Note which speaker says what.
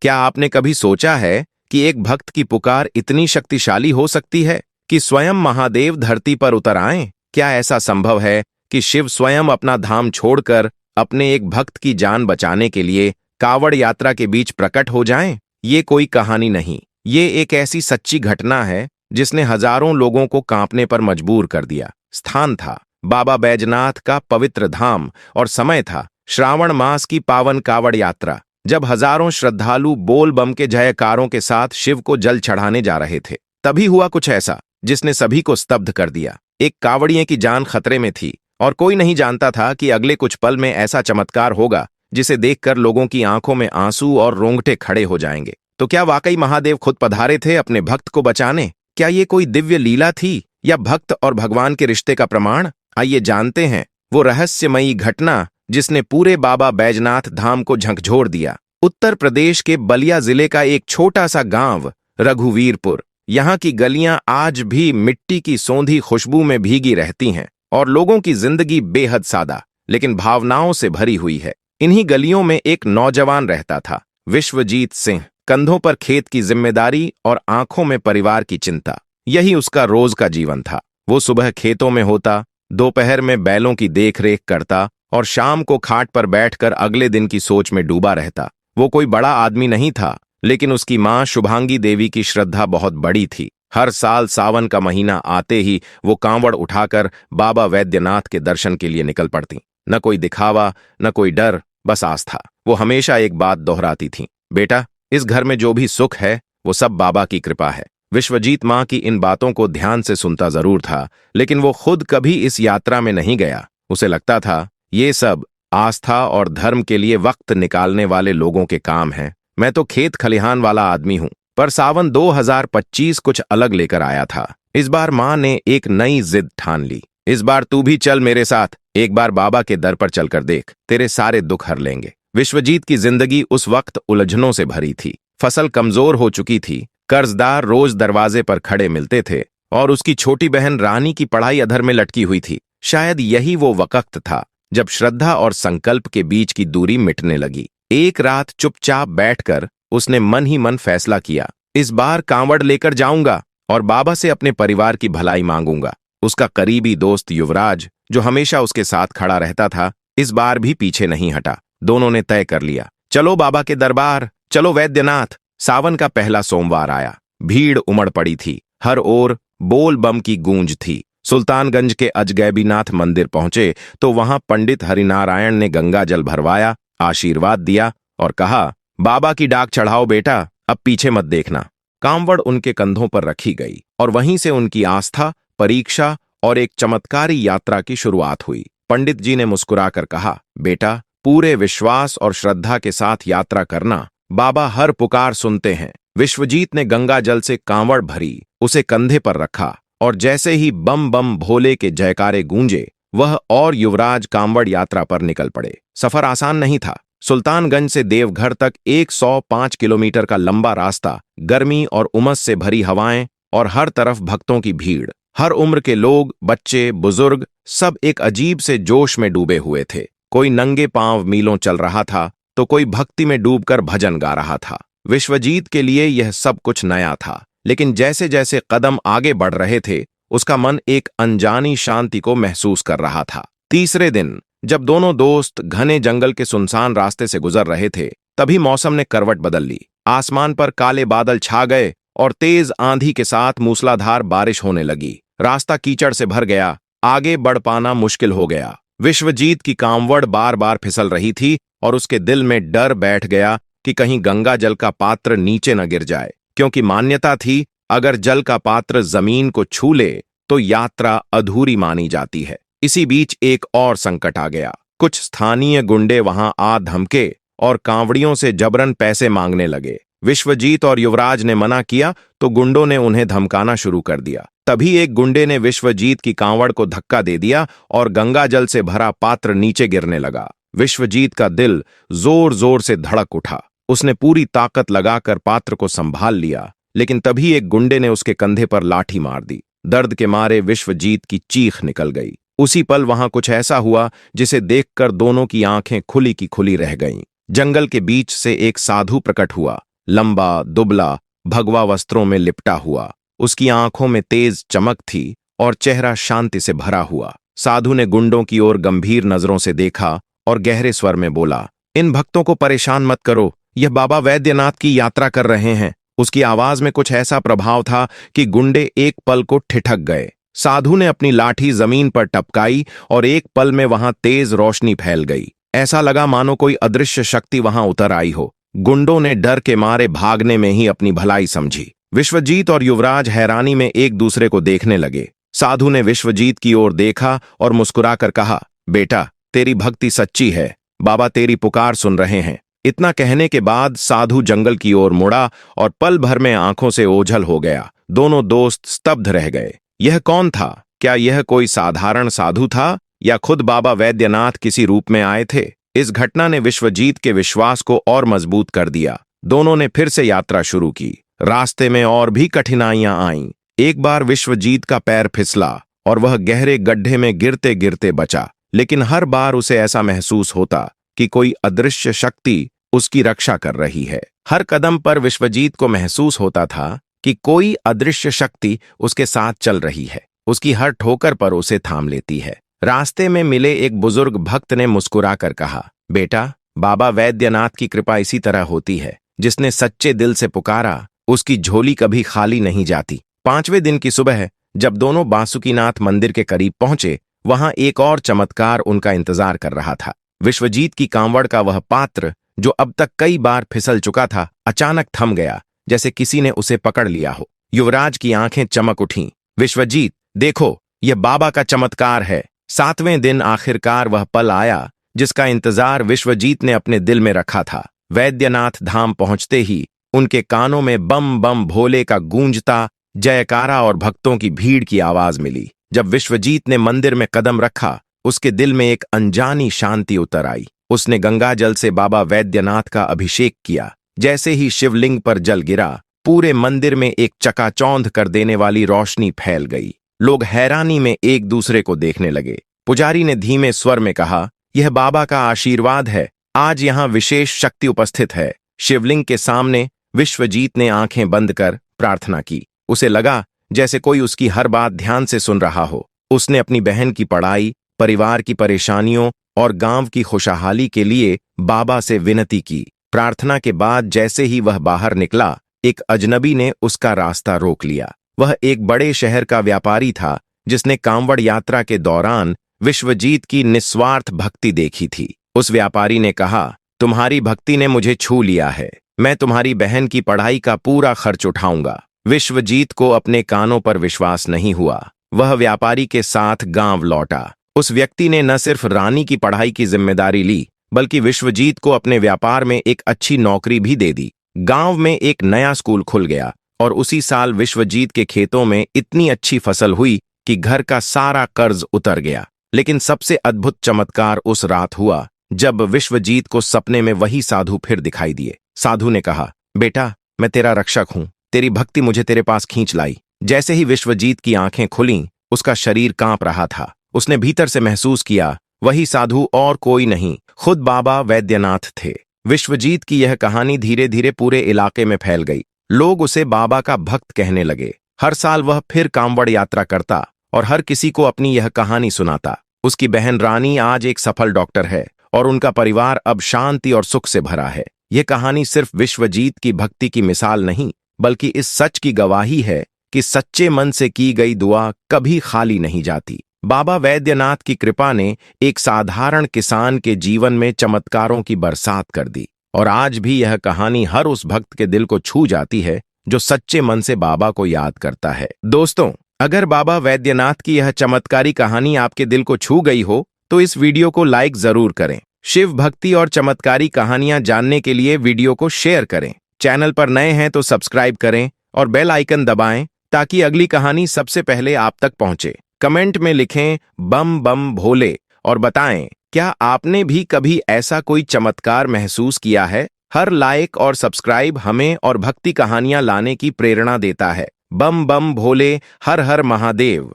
Speaker 1: क्या आपने कभी सोचा है कि एक भक्त की पुकार इतनी शक्तिशाली हो सकती है कि स्वयं महादेव धरती पर उतर आएं? क्या ऐसा संभव है कि शिव स्वयं अपना धाम छोड़कर अपने एक भक्त की जान बचाने के लिए कावड़ यात्रा के बीच प्रकट हो जाएं? ये कोई कहानी नहीं, ये एक ऐसी सच्ची घटना है जिसने हजारों लोगों को कांपने पर मजबूर कर दिया। स्थान था बाबा बैजनाथ का पवित्र धाम और समय था श्रावण मास की पावन कावड़ यात्रा, जब हजारों श्रद्धालु बोल बम के जयकारों के साथ शिव को जल चढ़ाने जा रहे थे। तभी हुआ कुछ ऐसा जिसने सभी को स्तब्ध कर दिया। एक कावड़िए की जान खतरे में थी और कोई नहीं जानता था कि अगले कुछ पल में ऐसा चमत्कार होगा जिसे देखकर लोगों की आंखों में आंसू और रोंगटे खड़े हो जाएंगे। तो क्या वाकई महादेव खुद पधारे थे अपने भक्त को बचाने? क्या ये कोई दिव्य लीला थी या भक्त और भगवान के रिश्ते का प्रमाण? आइए जानते हैं वो रहस्यमयी घटना जिसने पूरे बाबा बैजनाथ धाम को झकझोर दिया। उत्तर प्रदेश के बलिया जिले का एक छोटा सा गांव रघुवीरपुर। यहाँ की गलियां आज भी मिट्टी की सौंधी खुशबू में भीगी रहती हैं और लोगों की जिंदगी बेहद सादा लेकिन भावनाओं से भरी हुई है। इन्हीं गलियों में एक नौजवान रहता था, विश्वजीत सिंह। कंधों पर खेत की जिम्मेदारी और आंखों में परिवार की चिंता, यही उसका रोज का जीवन था। वो सुबह खेतों में होता, दोपहर में बैलों की देखरेख करता और शाम को खाट पर बैठकर अगले दिन की सोच में डूबा रहता। वो कोई बड़ा आदमी नहीं था, लेकिन उसकी मां शुभांगी देवी की श्रद्धा बहुत बड़ी थी। हर साल सावन का महीना आते ही वो कांवड़ उठाकर बाबा वैद्यनाथ के दर्शन के लिए निकल पड़ती। न कोई दिखावा, न कोई डर, बस आस्था। वो हमेशा एक बात दोहराती थी, बेटा, इस घर में जो भी सुख है वो सब बाबा की कृपा है। विश्वजीत मां की इन बातों को ध्यान से सुनता जरूर था, लेकिन वो खुद कभी इस यात्रा में नहीं गया। उसे लगता था ये सब आस्था और धर्म के लिए वक्त निकालने वाले लोगों के काम हैं। मैं तो खेत खलिहान वाला आदमी हूं। पर सावन 2025 कुछ अलग लेकर आया था। इस बार मां ने एक नई जिद ठान ली। इस बार तू भी चल मेरे साथ, एक बार बाबा के दर पर चलकर देख, तेरे सारे दुख हर लेंगे। विश्वजीत की जिंदगी उस वक्त उलझनों से भरी थी। फसल कमजोर हो चुकी थी, कर्जदार रोज दरवाजे पर खड़े मिलते थे और उसकी छोटी बहन रानी की पढ़ाई अधर में लटकी हुई थी। शायद यही वो वक्त था जब श्रद्धा और संकल्प के बीच की दूरी मिटने लगी। एक रात चुपचाप बैठकर उसने मन ही मन फैसला किया, इस बार कांवड़ लेकर जाऊंगा और बाबा से अपने परिवार की भलाई मांगूंगा। उसका करीबी दोस्त युवराज, जो हमेशा उसके साथ खड़ा रहता था, इस बार भी पीछे नहीं हटा। दोनों ने तय कर लिया, चलो बाबा के दरबार, चलो वैद्यनाथ। सावन का पहला सोमवार आया। भीड़ उमड़ पड़ी थी, हर ओर बोल बम की गूंज थी। सुल्तानगंज के अजगैबीनाथ मंदिर पहुंचे तो वहां पंडित हरिनारायण ने गंगा जल भरवाया, आशीर्वाद दिया और कहा, बाबा की डाक चढ़ाओ बेटा, अब पीछे मत देखना। कांवड़ उनके कंधों पर रखी गई और वहीं से उनकी आस्था, परीक्षा और एक चमत्कारी यात्रा की शुरुआत हुई। पंडित जी ने मुस्कुराकर कहा, बेटा, पूरे विश्वास और श्रद्धा के साथ यात्रा करना, बाबा हर पुकार सुनते हैं। विश्वजीत ने गंगा जल से कांवड़ भरी, उसे कंधे पर रखा और जैसे ही बम बम भोले के जयकारे गूंजे, वह और युवराज कांवड़ यात्रा पर निकल पड़े। सफर आसान नहीं था। सुल्तानगंज से देवघर तक 105 किलोमीटर का लंबा रास्ता, गर्मी और उमस से भरी हवाएं और हर तरफ भक्तों की भीड़। हर उम्र के लोग, बच्चे, बुजुर्ग, सब एक अजीब से जोश में डूबे हुए थे। कोई नंगे पांव मीलों चल रहा था तो कोई भक्ति में डूबकर भजन गा रहा था। विश्वजीत के लिए यह सब कुछ नया था, लेकिन जैसे जैसे कदम आगे बढ़ रहे थे, उसका मन एक अनजानी शांति को महसूस कर रहा था। तीसरे दिन जब दोनों दोस्त घने जंगल के सुनसान रास्ते से गुजर रहे थे, तभी मौसम ने करवट बदल ली। आसमान पर काले बादल छा गए और तेज आंधी के साथ मूसलाधार बारिश होने लगी। रास्ता कीचड़ से भर गया, आगे बढ़ पाना मुश्किल हो गया। विश्वजीत की कांवड़ बार बार फिसल रही थी और उसके दिल में डर बैठ गया कि कहीं गंगा जल का पात्र नीचे न गिर जाए, क्योंकि मान्यता थी अगर जल का पात्र जमीन को छू ले तो यात्रा अधूरी मानी जाती है। इसी बीच एक और संकट आ गया। कुछ स्थानीय गुंडे वहां आ धमके और कांवड़ियों से जबरन पैसे मांगने लगे। विश्वजीत और युवराज ने मना किया तो गुंडों ने उन्हें धमकाना शुरू कर दिया। तभी एक गुंडे ने विश्वजीत की कांवड़ को धक्का दे दिया और गंगा जल से भरा पात्र नीचे गिरने लगा। विश्वजीत का दिल जोर जोर से धड़क उठा। उसने पूरी ताकत लगाकर पात्र को संभाल लिया, लेकिन तभी एक गुंडे ने उसके कंधे पर लाठी मार दी। दर्द के मारे विश्वजीत की चीख निकल गई। उसी पल वहां कुछ ऐसा हुआ जिसे देखकर दोनों की आंखें खुली की खुली रह गईं। जंगल के बीच से एक साधु प्रकट हुआ। लंबा, दुबला, भगवा वस्त्रों में लिपटा हुआ। उसकी आंखों में तेज चमक थी और चेहरा शांति से भरा हुआ। साधु ने गुंडों की ओर गंभीर नजरों से देखा और गहरे स्वर में बोला, इन भक्तों को परेशान मत करो, यह बाबा वैद्यनाथ की यात्रा कर रहे हैं। उसकी आवाज में कुछ ऐसा प्रभाव था कि गुंडे एक पल को ठिठक गए। साधु ने अपनी लाठी जमीन पर टपकाई और एक पल में वहां तेज रोशनी फैल गई। ऐसा लगा मानो कोई अदृश्य शक्ति वहां उतर आई हो। गुंडों ने डर के मारे भागने में ही अपनी भलाई समझी। विश्वजीत और युवराज हैरानी में एक दूसरे को देखने लगे। साधु ने विश्वजीत की ओर देखा और मुस्कुराकर कहा, बेटा, तेरी भक्ति सच्ची है, बाबा तेरी पुकार सुन रहे हैं। इतना कहने के बाद साधु जंगल की ओर मुड़ा और पल भर में आंखों से ओझल हो गया। दोनों दोस्त स्तब्ध रह गए। यह कौन था? क्या यह कोई साधारण साधु था या खुद बाबा वैद्यनाथ किसी रूप में आए थे? इस घटना ने विश्वजीत के विश्वास को और मजबूत कर दिया। दोनों ने फिर से यात्रा शुरू की। रास्ते में और भी कठिनाइयां आईं। एक बार विश्वजीत का पैर फिसला और वह गहरे गड्ढे में गिरते गिरते बचा, लेकिन हर बार उसे ऐसा महसूस होता कि कोई अदृश्य शक्ति उसकी रक्षा कर रही है। हर कदम पर विश्वजीत को महसूस होता था कि कोई अदृश्य शक्ति उसके साथ चल रही है, उसकी हर ठोकर पर उसे थाम लेती है। रास्ते में मिले एक बुजुर्ग भक्त ने मुस्कुराकर कहा, बेटा, बाबा वैद्यनाथ की कृपा इसी तरह होती है। जिसने सच्चे दिल से पुकारा, उसकी झोली कभी खाली नहीं जाती। 5वें दिन की सुबह जब दोनों बासुकीनाथ मंदिर के करीब पहुंचे, वहां एक और चमत्कार उनका इंतजार कर रहा था। विश्वजीत की कांवड़ का वह पात्र, जो अब तक कई बार फिसल चुका था, अचानक थम गया, जैसे किसी ने उसे पकड़ लिया हो। युवराज की आंखें चमक उठीं। विश्वजीत, देखो, यह बाबा का चमत्कार है। 7वें दिन आखिरकार वह पल आया जिसका इंतजार विश्वजीत ने अपने दिल में रखा था। वैद्यनाथ धाम पहुंचते ही उनके कानों में बम बम भोले का गूंजता जयकारा और भक्तों की भीड़ की आवाज मिली। जब विश्वजीत ने मंदिर में कदम रखा, उसके दिल में एक अनजानी शांति उतर आई। उसने गंगा जल से बाबा वैद्यनाथ का अभिषेक किया। जैसे ही शिवलिंग पर जल गिरा, पूरे मंदिर में एक चकाचौंध कर देने वाली रोशनी फैल गई। लोग हैरानी में एक दूसरे को देखने लगे। पुजारी ने धीमे स्वर में कहा, यह बाबा का आशीर्वाद है, आज यहां विशेष शक्ति उपस्थित है। शिवलिंग के सामने विश्वजीत ने आंखें बंद कर प्रार्थना की। उसे लगा जैसे कोई उसकी हर बात ध्यान से सुन रहा हो। उसने अपनी बहन की पढ़ाई, परिवार की परेशानियों और गांव की खुशहाली के लिए बाबा से विनती की। प्रार्थना के बाद जैसे ही वह बाहर निकला, एक अजनबी ने उसका रास्ता रोक लिया। वह एक बड़े शहर का व्यापारी था, जिसने कांवड़ यात्रा के दौरान विश्वजीत की निस्वार्थ भक्ति देखी थी। उस व्यापारी ने कहा, तुम्हारी भक्ति ने मुझे छू लिया है, मैं तुम्हारी बहन की पढ़ाई का पूरा खर्च उठाऊंगा। विश्वजीत को अपने कानों पर विश्वास नहीं हुआ। वह व्यापारी के साथ गांव लौटा। उस व्यक्ति ने न सिर्फ रानी की पढ़ाई की जिम्मेदारी ली, बल्कि विश्वजीत को अपने व्यापार में एक अच्छी नौकरी भी दे दी। गांव में एक नया स्कूल खुल गया और उसी साल विश्वजीत के खेतों में इतनी अच्छी फसल हुई कि घर का सारा कर्ज उतर गया। लेकिन सबसे अद्भुत चमत्कार उस रात हुआ जब विश्वजीत को सपने में वही साधु फिर दिखाई दिए। साधु ने कहा, बेटा, मैं तेरा रक्षक हूं, तेरी भक्ति मुझे तेरे पास खींच लाई। जैसे ही विश्वजीत की आंखें खुलीं, उसका शरीर कांप रहा था। उसने भीतर से महसूस किया, वही साधु और कोई नहीं, खुद बाबा वैद्यनाथ थे। विश्वजीत की यह कहानी धीरे धीरे पूरे इलाके में फैल गई। लोग उसे बाबा का भक्त कहने लगे। हर साल वह फिर कांवड़ यात्रा करता और हर किसी को अपनी यह कहानी सुनाता। उसकी बहन रानी आज एक सफल डॉक्टर है और उनका परिवार अब शांति और सुख से भरा है। यह कहानी सिर्फ विश्वजीत की भक्ति की मिसाल नहीं, बल्कि इस सच की गवाही है कि सच्चे मन से की गई दुआ कभी खाली नहीं जाती। बाबा वैद्यनाथ की कृपा ने एक साधारण किसान के जीवन में चमत्कारों की बरसात कर दी और आज भी यह कहानी हर उस भक्त के दिल को छू जाती है जो सच्चे मन से बाबा को याद करता है। दोस्तों, अगर बाबा वैद्यनाथ की यह चमत्कारी कहानी आपके दिल को छू गई हो तो इस वीडियो को लाइक जरूर करें। शिव भक्ति और चमत्कारी कहानियां जानने के लिए वीडियो को शेयर करें। चैनल पर नए हैं तो सब्सक्राइब करें और बेल आइकन दबाएं ताकि अगली कहानी सबसे पहले आप तक पहुंचे। कमेंट में लिखें बम बम भोले और बताएं, क्या आपने भी कभी ऐसा कोई चमत्कार महसूस किया है? हर लाइक और सब्सक्राइब हमें और भक्ति कहानियां लाने की प्रेरणा देता है। बम बम भोले, हर हर महादेव।